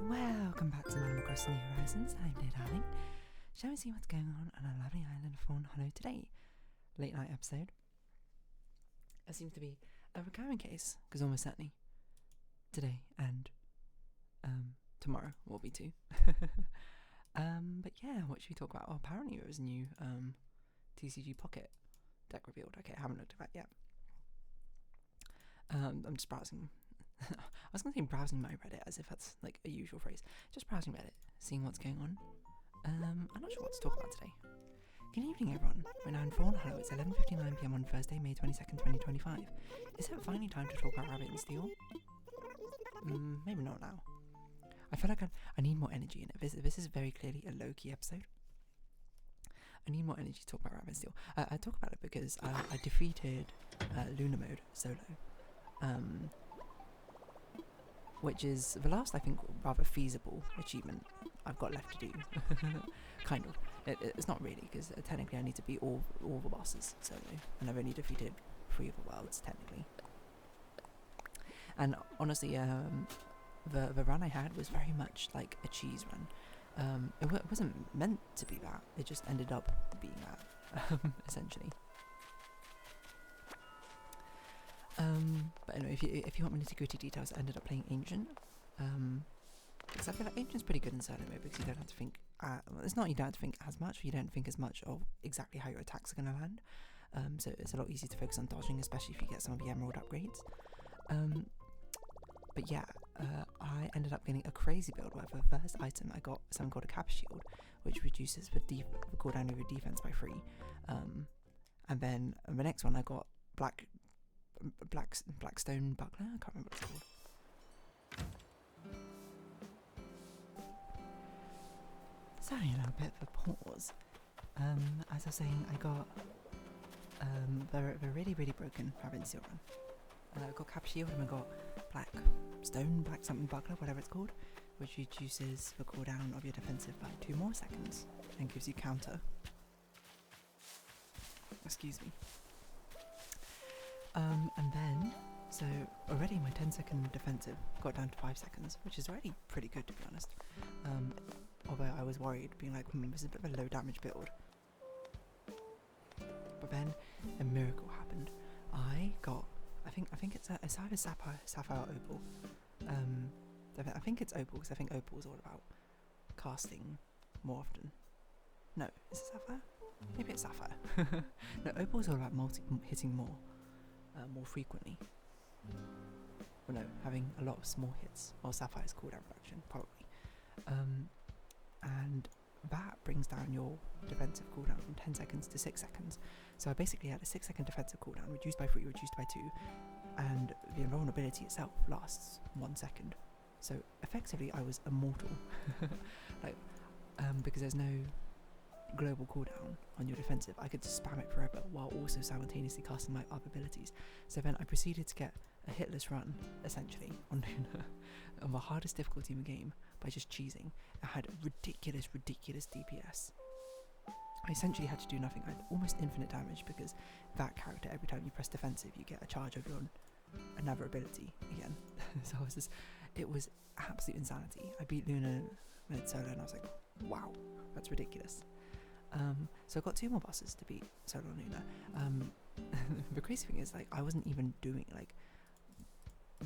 Welcome back to Animal Crossing New Horizons. I'm dear darling. Shall we see what's going on our lovely island of Fawnhallow today? Late night episode. It seems to be a recurring case, because almost certainly today and tomorrow will be too. But yeah, what should we talk about? Oh, apparently there was a new TCG Pocket deck revealed. Okay, I haven't looked at that yet. I'm just browsing. I was going to say browsing my Reddit as if that's like a usual phrase. Just browsing Reddit, seeing what's going on. I'm not sure what to talk about today. Good evening, everyone. We're now in Fawnhallow. It's 11:59 PM on Thursday, May 22nd, 2025. Is it finally time to talk about Rabbit and Steel? Maybe not now. I feel like I need more energy in it. This is very clearly a low-key episode. I need more energy to talk about Rabbit and Steel. I talk about it because I defeated Luna Mode solo. Which is the last, I think, rather feasible achievement I've got left to do. Kind of. It's not really, because technically I need to beat all the bosses solo, and I've only defeated 3 of the worlds, technically. And honestly, the run I had was very much like a cheese run. It wasn't meant to be that, it just ended up being that, essentially. But anyway, if you want me nitty-gritty details, I ended up playing Ancient. Because I feel like Ancient's pretty good in solo mode because you don't have to think. It's not you don't have to think as much, but you don't think as much of exactly how your attacks are going to land. So it's a lot easier to focus on dodging, especially if you get some of the emerald upgrades. But yeah, I ended up getting a crazy build where for the first item I got something called a cap shield, which reduces the cooldown of your defense by 3. And then the next one I got Blackstone buckler. I can't remember what it's called. Sorry, a little bit of a pause. As I was saying, I got the really broken Rabbit and Steel run. I got cap shield and I got black something buckler, whatever it's called, which reduces the cooldown of your defensive by 2 more seconds and gives you counter. Excuse me. And then, so already my 10-second defensive got down to 5 seconds, which is already pretty good to be honest. Although I was worried, being like, this is a bit of a low damage build. But then a miracle happened. I got, I think it's either Sapphire or Opal. I think it's Opal because I think Opal is all about casting more often. No, is it Sapphire? Maybe it's Sapphire. No, Opal is all about hitting more frequently. Well, no, having a lot of small hits, or Sapphire's cooldown reduction, probably. And that brings down your defensive cooldown from 10 seconds to 6 seconds. So I basically had a 6-second defensive cooldown, reduced by 3, reduced by 2, and the invulnerability itself lasts 1 second. So effectively I was immortal. Because there's no global cooldown on your defensive, I could just spam it forever while also simultaneously casting my other abilities. So then I proceeded to get a hitless run, essentially, on Luna, on the hardest difficulty in the game by just cheesing. I had ridiculous DPS. I essentially had to do nothing. I had almost infinite damage because that character, every time you press defensive, you get a charge of your another ability again. So it was absolute insanity. I beat Luna mid solo and I was like, wow, that's ridiculous. So I got 2 more bosses to beat solo Luna. The crazy thing is, like, I wasn't even doing, like,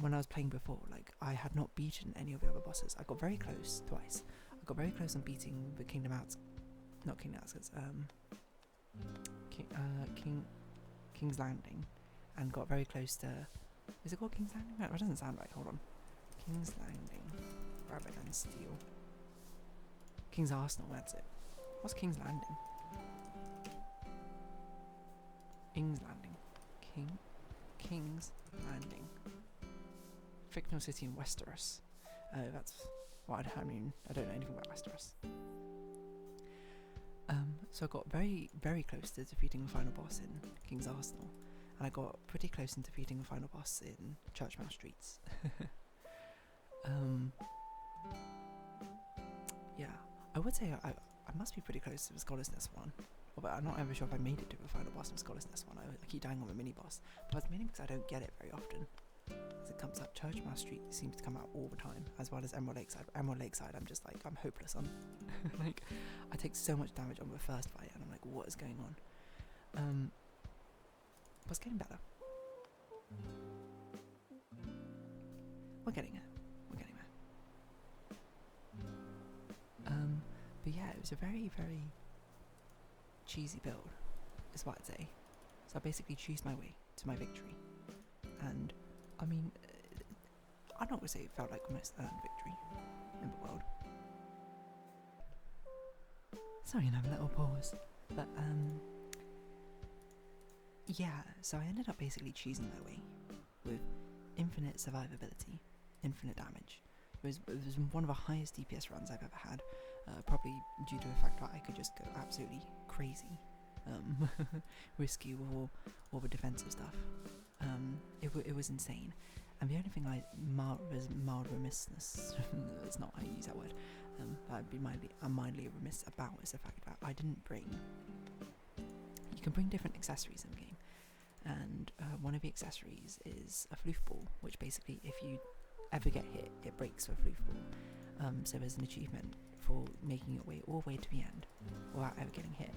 when I was playing before, like, I had not beaten any of the other bosses. I got very close twice. I got very close on beating the King's Landing, and got very close to, is it called King's Landing? No, it doesn't sound right, hold on. King's Landing, Rabbit and Steel. King's Arsenal, that's it. What's King's Landing? King's Landing. King's Landing. Fictional city in Westeros. That's what I mean. I don't know anything about Westeros. So I got very close to defeating the final boss in King's Arsenal, and I got pretty close in defeating the final boss in Churchmouth Streets. Yeah, I would say I must be pretty close to the Scholar's Nest one. Although I'm not ever sure if I made it to the final boss of Scholar's Nest one. I keep dying on the mini boss, but that's mainly because I don't get it very often. as it comes up. Churchmouse Street seems to come out all the time, as well as Emerald Lakeside. Emerald Lakeside, I'm just like, I'm hopeless on. Like, I take so much damage on the first fight, and I'm like, what is going on? But it's getting better. We're getting there. We're getting there. But yeah, it was a very, very cheesy build, is what I'd say. So I basically cheesed my way to my victory. And, I mean, I'm not going to say it felt like the most earned victory in the world. Sorry, another little pause. But, yeah, so I ended up basically cheesing my way with infinite survivability, infinite damage. It was one of the highest DPS runs I've ever had, probably due to the fact that I could just go absolutely crazy, risky with all the defensive stuff. It was insane, and the only thing mild remissness, that's not how you use that word, I'd be mildly remiss about is the fact that I didn't bring. You can bring different accessories in the game, and one of the accessories is a floof ball, which basically, if you ever get hit, it breaks the floof ball. So there's an achievement for making your way all the way to the end without ever getting hit.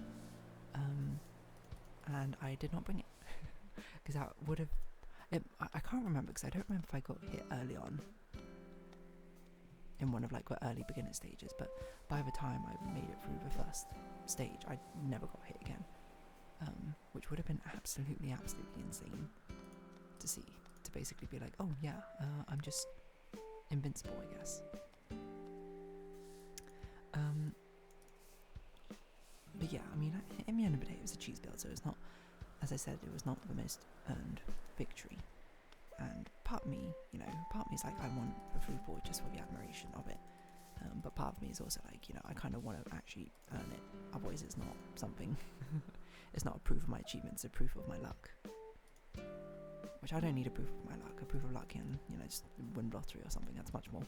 And I did not bring it because that would have. I can't remember because I don't remember if I got hit early on in one of like the early beginner stages, but by the time I made it through the first stage, I never got hit again. Which would have been absolutely insane to see. To basically be like, oh yeah, I'm just invincible, I guess. But yeah, I mean, in the end of the day, it was a cheese build, so it's not, as I said, it was not the most earned victory. And part of me, is like, I want the floof ball just for the admiration of it. But part of me is also like, I kind of want to actually earn it. Otherwise, it's not something. It's not a proof of my achievements, it's a proof of my luck. Which I don't need a proof of my luck. A proof of luck can, just win lottery or something. That's much more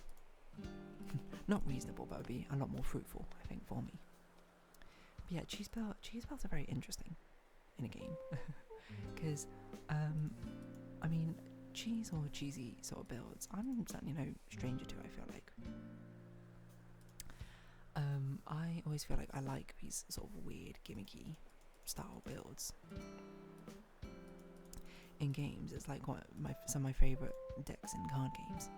not reasonable, but would be a lot more fruitful, I think, for me. But yeah, cheese belts are very interesting in a game because, I mean, cheese or cheesy sort of builds, I'm certainly no stranger to. I feel like. I always feel like I like these sort of weird, gimmicky style builds. In games, it's like some of my favourite decks in card games.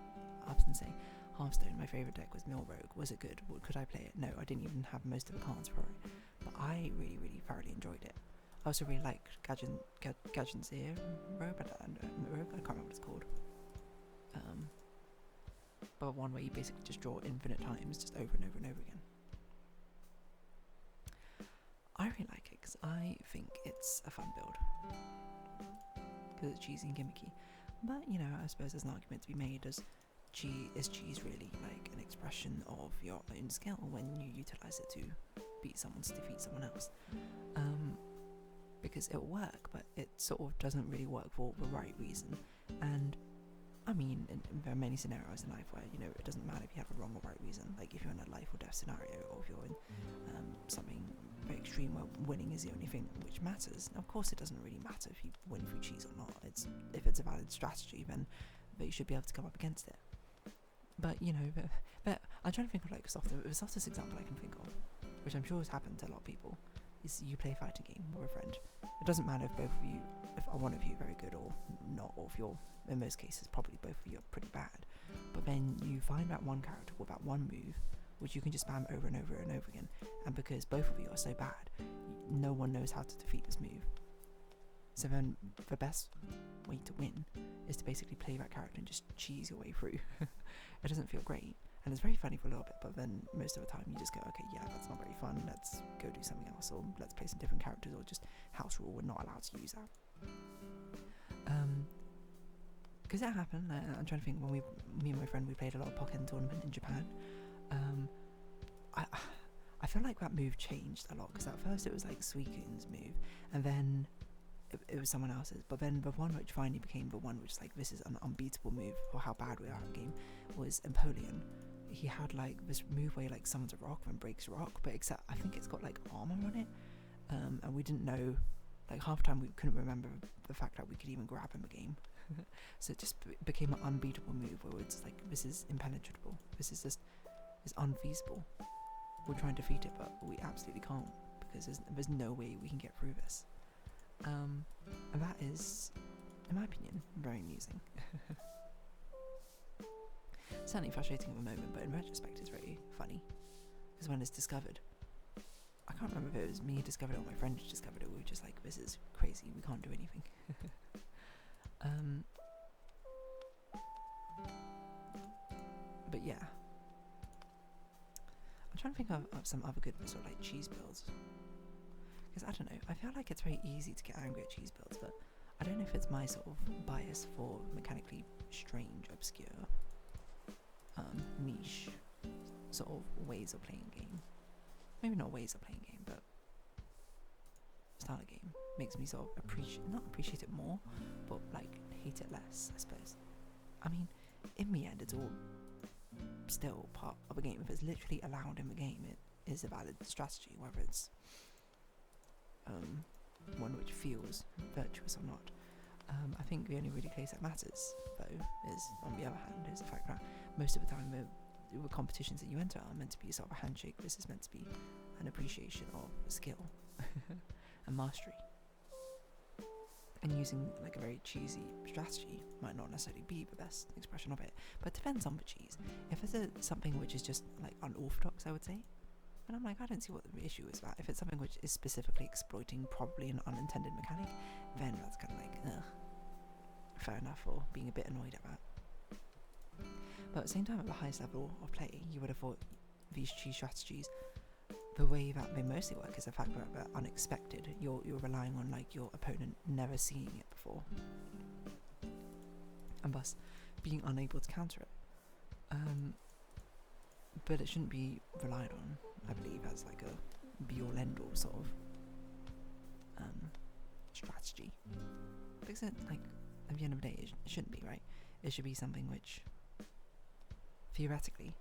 I often say Hearthstone, my favourite deck was Mill Rogue. Was it good? Could I play it? No, I didn't even have most of the cards for it. But I really, really thoroughly enjoyed it. I also really like Gadgetzir Rogue, I can't remember what it's called. But one where you basically just draw infinite times, just over and over and over again. I really like it because I think it's a fun build. Because it's cheesy and gimmicky. But, I suppose there's an argument to be made as is cheese really like an expression of your own skill when you utilise it to defeat someone else? Because it'll work, but it sort of doesn't really work for the right reason. And I mean, there are many scenarios in life where, it doesn't matter if you have a wrong or right reason. Like if you're in a life or death scenario, or if you're in something very extreme where winning is the only thing which matters. Of course, it doesn't really matter if you win through cheese or not. If it's a valid strategy, then you should be able to come up against it. But, but I'm trying to think of like the softest example I can think of, which I'm sure has happened to a lot of people, is you play a fighting game with a friend. It doesn't matter if one of you are very good or not, or if you're, in most cases, probably both of you are pretty bad. But then you find that one character with that one move, which you can just spam over and over and over again. And because both of you are so bad, no one knows how to defeat this move. So then the best way to win is to basically play that character and just cheese your way through. It doesn't feel great, and it's very funny for a little bit, but then most of the time you just go, okay, yeah, that's not very fun, let's go do something else, or let's play some different characters, or just house rule, we're not allowed to use that. Because that happened. I'm trying to think, when me and my friend, we played a lot of Pokken Tournament in Japan. I feel like that move changed a lot, because at first it was like Suicune's move, and then it was someone else's, but then the one which finally became the one which is like, this is an unbeatable move for how bad we are at the game, was Empoleon. He had like this move where he like summons a rock and breaks rock, but except I think it's got like armor on it, and we didn't know, like half the time we couldn't remember the fact that we could even grab him a game. So it just became an unbeatable move where it's like, this is impenetrable. This is just, it's unfeasible. We'll try and defeat it, but we absolutely can't, because there's no way we can get through this. And that is, in my opinion, very amusing. Certainly frustrating at the moment, but in retrospect it's very funny. Because when it's discovered, I can't remember if it was me who discovered it or my friend who discovered it. We were just like, this is crazy, we can't do anything. But yeah. I'm trying to think of some other good sort of like cheese builds. Because I don't know, I feel like it's very easy to get angry at cheese builds, but I don't know if it's my sort of bias for mechanically strange, obscure, niche sort of ways of playing game. Maybe not ways of playing game, but style of game makes me sort of not appreciate it more, but like hate it less, I suppose. I mean, in the end, it's all still part of a game. If it's literally allowed in the game, it is a valid strategy, whether it's one which feels virtuous or not. I think the only really place that matters, though, is, on the other hand, is the fact that most of the time the competitions that you enter are meant to be sort of a handshake. This is meant to be an appreciation of skill and mastery. And using like a very cheesy strategy might not necessarily be the best expression of it, but it depends on the cheese. If it's something which is just like unorthodox, I would say, and I'm like, I don't see what the issue is that. If it's something which is specifically exploiting probably an unintended mechanic, then that's kind of like, fair enough, or being a bit annoyed at that. But at the same time, at the highest level of play, you would have thought these cheese strategies, the way that they mostly work is the fact that they're unexpected. You're relying on like your opponent never seeing it before, and thus being unable to counter it. But it shouldn't be relied on, I believe, as like a be-all end-all sort of strategy. Because it, like, at the end of the day, it shouldn't be, right? It should be something which, theoretically,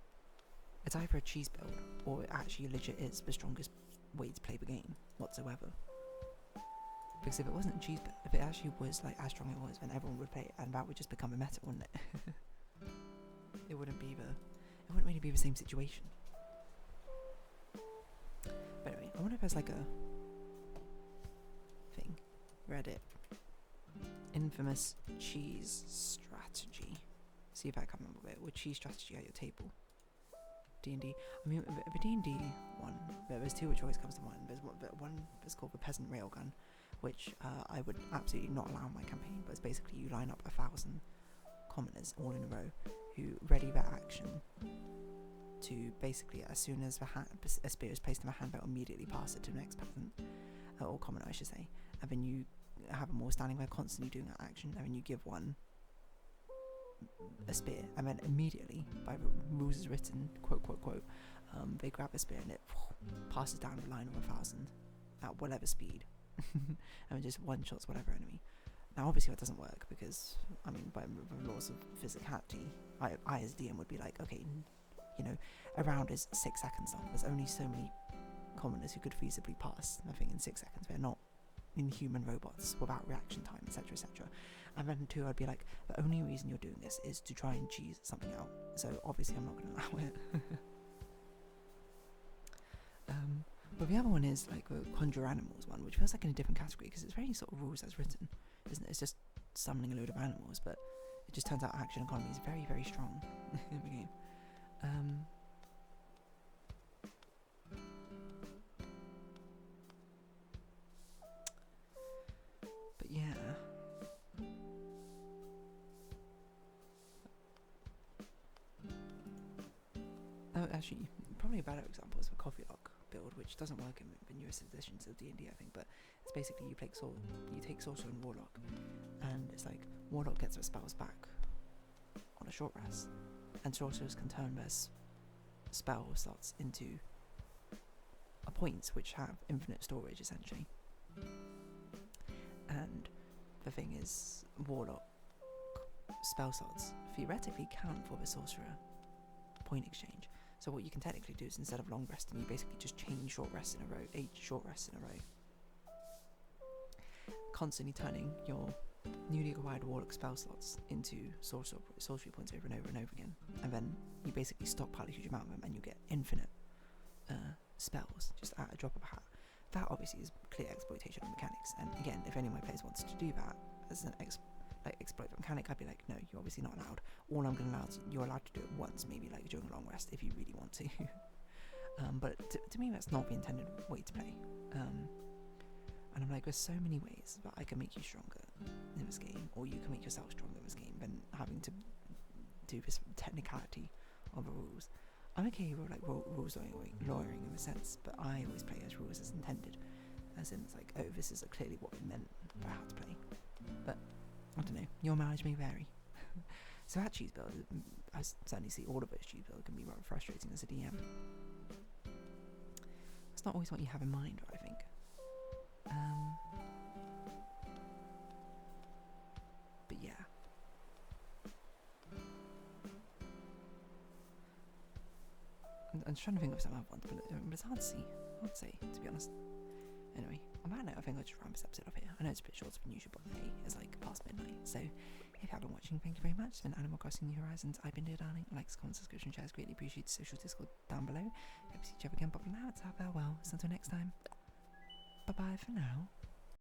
it's either a cheese build, or it actually legit is the strongest way to play the game whatsoever. Because if it wasn't a cheese build, if it actually was like as strong as it was, then everyone would play it, and that would just become a meta, wouldn't it? It wouldn't really be the same situation. But anyway, I wonder if there's like a thing, Reddit, infamous cheese strategy. See if I can remember it. With cheese strategy at your table. D&D. I mean, the D&D one, there's two which always comes to mind. There's one that's called the Peasant Railgun, which I would absolutely not allow in my campaign, but it's basically you line up 1,000 commoners all in a row who ready their action to basically, as soon as a spear is placed in their hand, they'll immediately pass it to the next peasant, or commoner I should say, and then you have them all standing there constantly doing that action, and then you give one a spear, and then immediately, by the rules as written, quote, they grab a spear and it passes down the line of 1,000 at whatever speed, and just one-shots whatever enemy. Now obviously that doesn't work, because, I mean, by the laws of physicality, I as DM would be like, okay, you know, a round is 6 seconds long, there's only so many commoners who could feasibly pass the thing in 6 seconds. They're not inhuman robots without reaction time, etc, etc. And then two, I'd be like, the only reason you're doing this is to try and cheese something out, so obviously I'm not going to allow it. But the other one is like the Conjure Animals one, which feels like in a different category, because it's very sort of rules as written, isn't it? It's just summoning a load of animals, but it just turns out action economy is very, very strong in the game. But yeah. Oh, actually, probably a better example is the Coffee Lock build, which doesn't work in the newest editions of D&D, I think, but it's basically you take Sorcerer and Warlock, and it's like Warlock gets their spells back on a short rest, and Sorcerers can turn their spell slots into points which have infinite storage, essentially. And the thing is, Warlock spell slots theoretically count for the Sorcerer point exchange. So what you can technically do is, instead of long resting, you basically just chain short rests in a row, 8 short rests in a row, constantly turning your newly acquired warlock spell slots into sorcery points over and over and over again, and then you basically stockpile a huge amount of them, and you get infinite spells just at a drop of a hat. That obviously is clear exploitation of mechanics, and again, if any of my players wanted to do that as an exploit the mechanic, I'd be like, no, you're obviously not allowed. All I'm going to allow is you're allowed to do it once, maybe like during a long rest if you really want to. But to me, that's not the intended way to play. And I'm like, there's so many ways that I can make you stronger in this game, or you can make yourself stronger in this game, than having to do this technicality of the rules. I'm okay with like rules lawyering in a sense, but I always play as rules as intended, as in it's like, oh, this is clearly what we meant for how to play. But I don't know, your mileage may vary. So that cheese build, I certainly see all of those cheese builds can be rather frustrating as a DM. It's not always what you have in mind, I think. But yeah. I'm just trying to think of some other ones, but it's hard to see. Hard to say, to be honest. Anyway, on that note, I think I'll just round this episode up here. I know it's a bit shorter than usual, but hey, it's like past midnight. So, if you have been watching, thank you very much. It's been Animal Crossing New Horizons. I've been Dear Darling. Likes, comments, subscription, shares, greatly appreciated. Social Discord down below. Hope to see each other again. But for now, it's farewell. So until next time, bye bye for now.